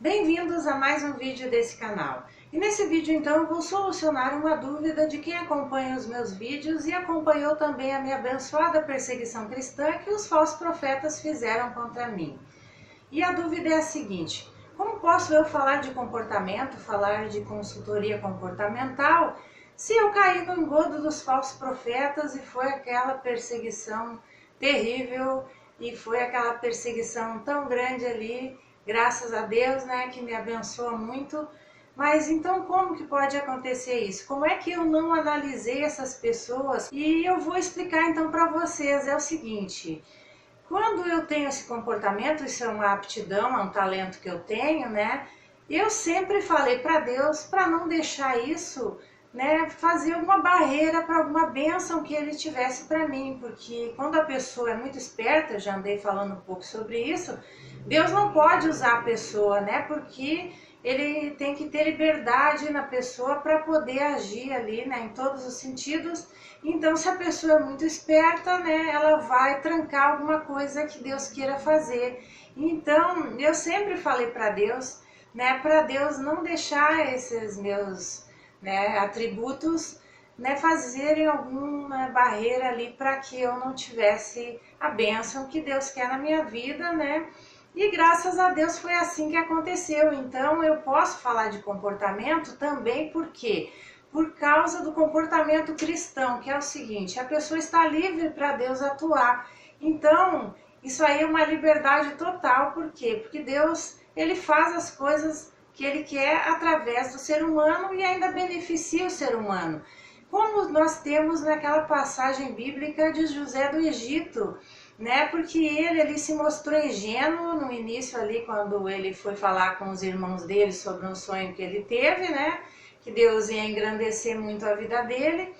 Bem-vindos a mais um vídeo desse canal. E nesse vídeo então eu vou solucionar uma dúvida de quem acompanha os meus vídeos e acompanhou também a minha abençoada perseguição cristã que os falsos profetas fizeram contra mim. E a dúvida é a seguinte: como posso eu falar de comportamento, falar de consultoria comportamental, se eu caí no engodo dos falsos profetas e foi aquela perseguição terrível e foi aquela perseguição tão grande ali, graças a Deus, né, que me abençoa muito. Mas então como que pode acontecer isso? Como é que eu não analisei essas pessoas? E eu vou explicar então para vocês. É o seguinte: quando eu tenho esse comportamento, isso é uma aptidão, é um talento que eu tenho, né? Eu sempre falei para Deus para não deixar isso, né, fazer alguma barreira para alguma bênção que Ele tivesse para mim, porque quando a pessoa é muito esperta, eu já andei falando um pouco sobre isso, Deus não pode usar a pessoa, né? Porque Ele tem que ter liberdade na pessoa para poder agir ali, né, em todos os sentidos. Então, se a pessoa é muito esperta, né, ela vai trancar alguma coisa que Deus queira fazer. Então, eu sempre falei para Deus, né, para Deus não deixar esses meus, né, atributos, né, fazerem alguma barreira ali para que eu não tivesse a bênção que Deus quer na minha vida, né? E graças a Deus foi assim que aconteceu. Então eu posso falar de comportamento também porque por causa do comportamento cristão, que é o seguinte: a pessoa está livre para Deus atuar. Então, isso aí é uma liberdade total. Por quê? Porque Deus, ele faz as coisas que ele quer através do ser humano e ainda beneficia o ser humano. Como nós temos naquela passagem bíblica de José do Egito, né? Porque ele se mostrou ingênuo no início ali, quando ele foi falar com os irmãos dele sobre um sonho que ele teve, né? Que Deus ia engrandecer muito a vida dele,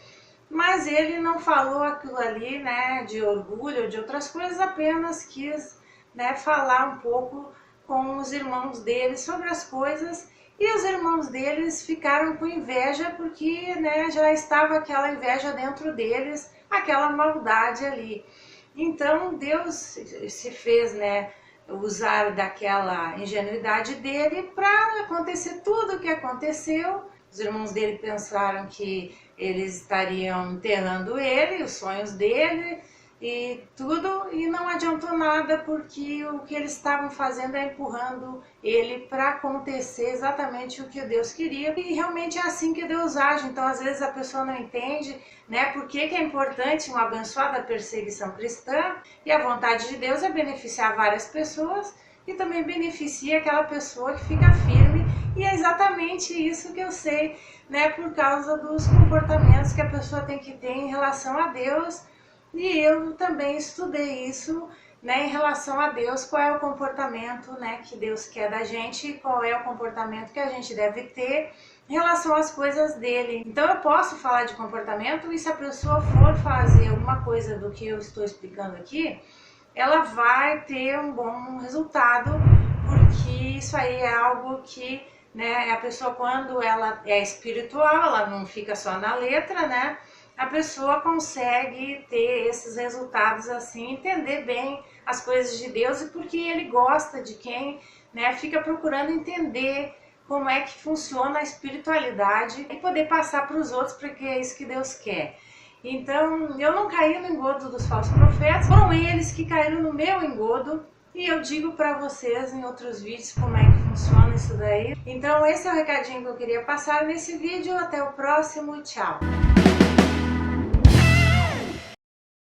mas ele não falou aquilo ali, né, de orgulho ou de outras coisas, apenas quis, né, falar um pouco com os irmãos dele sobre as coisas, e os irmãos deles ficaram com inveja porque, né, já estava aquela inveja dentro deles, aquela maldade ali. Então Deus se fez, né, usar daquela ingenuidade dele para acontecer tudo o que aconteceu. Os irmãos dele pensaram que eles estariam enterrando ele, os sonhos dele e tudo, e não adiantou nada, porque o que eles estavam fazendo é empurrando ele para acontecer exatamente o que Deus queria. E realmente é assim que Deus age. Então às vezes a pessoa não entende, né, por que é importante uma abençoada perseguição cristã, e a vontade de Deus é beneficiar várias pessoas e também beneficia aquela pessoa que fica firme. E é exatamente isso que eu sei, né, por causa dos comportamentos que a pessoa tem que ter em relação a Deus. E eu também estudei isso, né, em relação a Deus, qual é o comportamento, né, que Deus quer da gente, qual é o comportamento que a gente deve ter em relação às coisas dele. Então eu posso falar de comportamento, e se a pessoa for fazer alguma coisa do que eu estou explicando aqui, ela vai ter um bom resultado, porque isso aí é algo que, né, a pessoa, quando ela é espiritual, ela não fica só na letra, né? A pessoa consegue ter esses resultados assim, entender bem as coisas de Deus, e porque ele gosta de quem, né, fica procurando entender como é que funciona a espiritualidade e poder passar para os outros, porque é isso que Deus quer. Então, eu não caí no engodo dos falsos profetas, foram eles que caíram no meu engodo. E eu digo para vocês em outros vídeos como é que funciona isso daí. Então esse é o recadinho que eu queria passar nesse vídeo. Até o próximo, tchau!